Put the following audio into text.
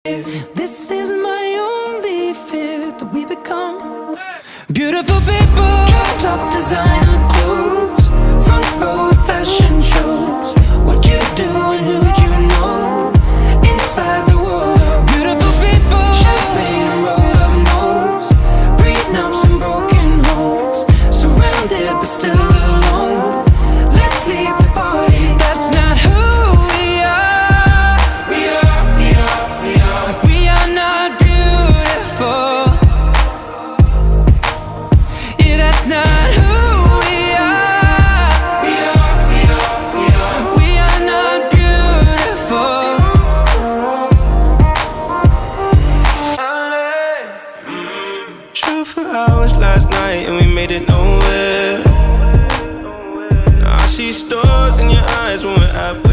This is my only fear, that we become beautiful people. Top designer clothes, front row fashion shows. What you do and who'd you know? Inside the world of beautiful people. Champagne and rolled up nose, prenups and broken homes. Surrounded but still alone. Let's leave the party. That's not who we are. We are not beautiful. Yeah, that's not who we are. We are not beautiful. Drove for hours last night and we made it nowhere. Now I see stars in your eyes when we're halfway